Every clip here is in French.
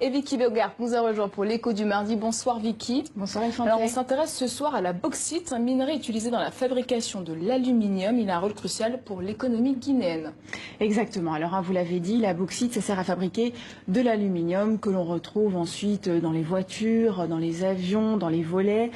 Et Vicky Bogart nous a rejoint pour l'écho du mardi. Bonsoir Vicky. Bonsoir Infantile. Alors on s'intéresse ce soir à la bauxite, un minerai utilisé dans la fabrication de l'aluminium. Il a un rôle crucial pour l'économie guinéenne. Exactement. Alors vous l'avez dit, la bauxite, ça sert à fabriquer de l'aluminium que l'on retrouve ensuite dans les voitures, dans les avions, dans les volets.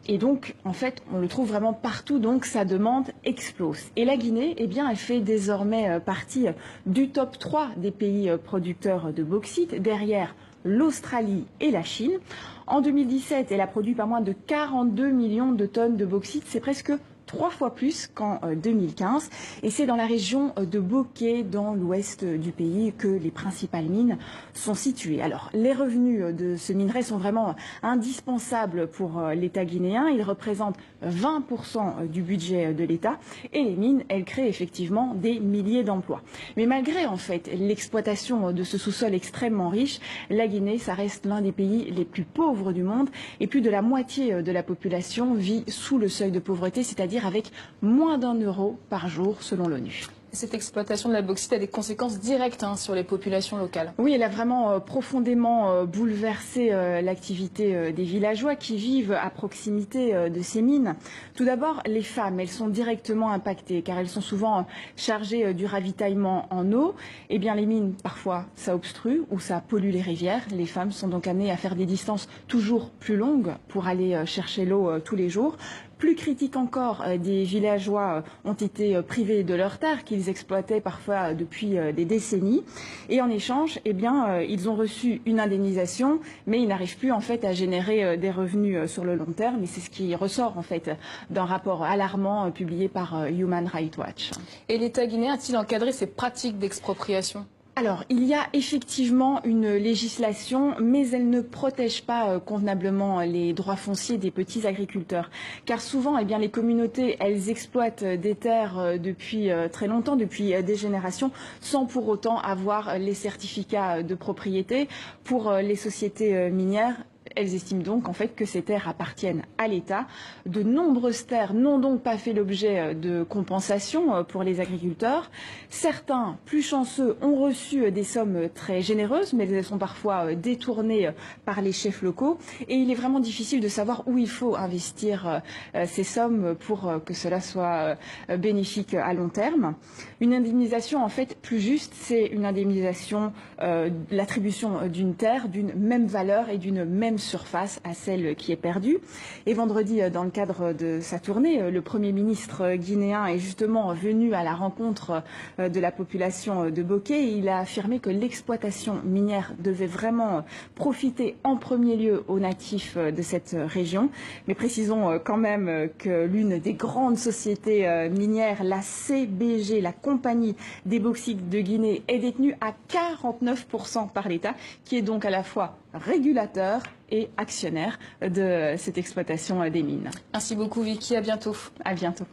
Et donc, en fait, on le trouve vraiment partout, donc sa demande explose. Et la Guinée, eh bien, elle fait désormais partie du top 3 des pays producteurs de bauxite, derrière l'Australie et la Chine. En 2017, elle a produit pas moins de 42 millions de tonnes de bauxite. C'est presque 3 fois plus qu'en 2015. Et c'est dans la région de Bokeh, dans l'ouest du pays, que les principales mines sont situées. Alors, les revenus de ce minerai sont vraiment indispensables pour l'État guinéen. Ils représentent 20% du budget de l'État. Et les mines, elles créent effectivement des milliers d'emplois. Mais malgré, en fait, l'exploitation de ce sous-sol extrêmement riche, la Guinée, ça reste l'un des pays les plus pauvres du monde. Et plus de la moitié de la population vit sous le seuil de pauvreté, c'est-à-dire avec moins d'1 € par jour selon l'ONU. Cette exploitation de la bauxite a des conséquences directes sur les populations locales. Oui, elle a vraiment profondément bouleversé l'activité des villageois qui vivent à proximité de ces mines. Tout d'abord, les femmes, elles sont directement impactées car elles sont souvent chargées du ravitaillement en eau. Eh bien, les mines, parfois, ça obstrue ou ça pollue les rivières. Les femmes sont donc amenées à faire des distances toujours plus longues pour aller chercher l'eau tous les jours. Plus critique encore, des villageois ont été privés de leurs terres qu'ils exploitaient parfois depuis des décennies. Et en échange, eh bien, ils ont reçu une indemnisation, mais ils n'arrivent plus en fait à générer des revenus sur le long terme. Et c'est ce qui ressort en fait d'un rapport alarmant publié par Human Rights Watch. Et l'État guinéen a-t-il encadré ces pratiques d'expropriation ? Alors, il y a effectivement une législation, mais elle ne protège pas convenablement les droits fonciers des petits agriculteurs. Car souvent, eh bien, les communautés, elles exploitent des terres depuis très longtemps, depuis des générations, sans pour autant avoir les certificats de propriété. Pour les sociétés minières, elles estiment donc en fait que ces terres appartiennent à l'État. De nombreuses terres n'ont donc pas fait l'objet de compensation pour les agriculteurs. Certains, plus chanceux, ont reçu des sommes très généreuses, mais elles sont parfois détournées par les chefs locaux. Et il est vraiment difficile de savoir où il faut investir ces sommes pour que cela soit bénéfique à long terme. Une indemnisation en fait plus juste, c'est une indemnisation, l'attribution d'une terre d'une même valeur et d'une même surface à celle qui est perdue. Et vendredi, dans le cadre de sa tournée, le Premier ministre guinéen est justement venu à la rencontre de la population de Bokeh. Il a affirmé que l'exploitation minière devait vraiment profiter en premier lieu aux natifs de cette région. Mais précisons quand même que l'une des grandes sociétés minières, la CBG, la Compagnie des bauxites de Guinée, est détenue à 49% par l'État, qui est donc à la fois régulateur et actionnaire de cette exploitation des mines. Merci beaucoup Vicky, à bientôt. À bientôt.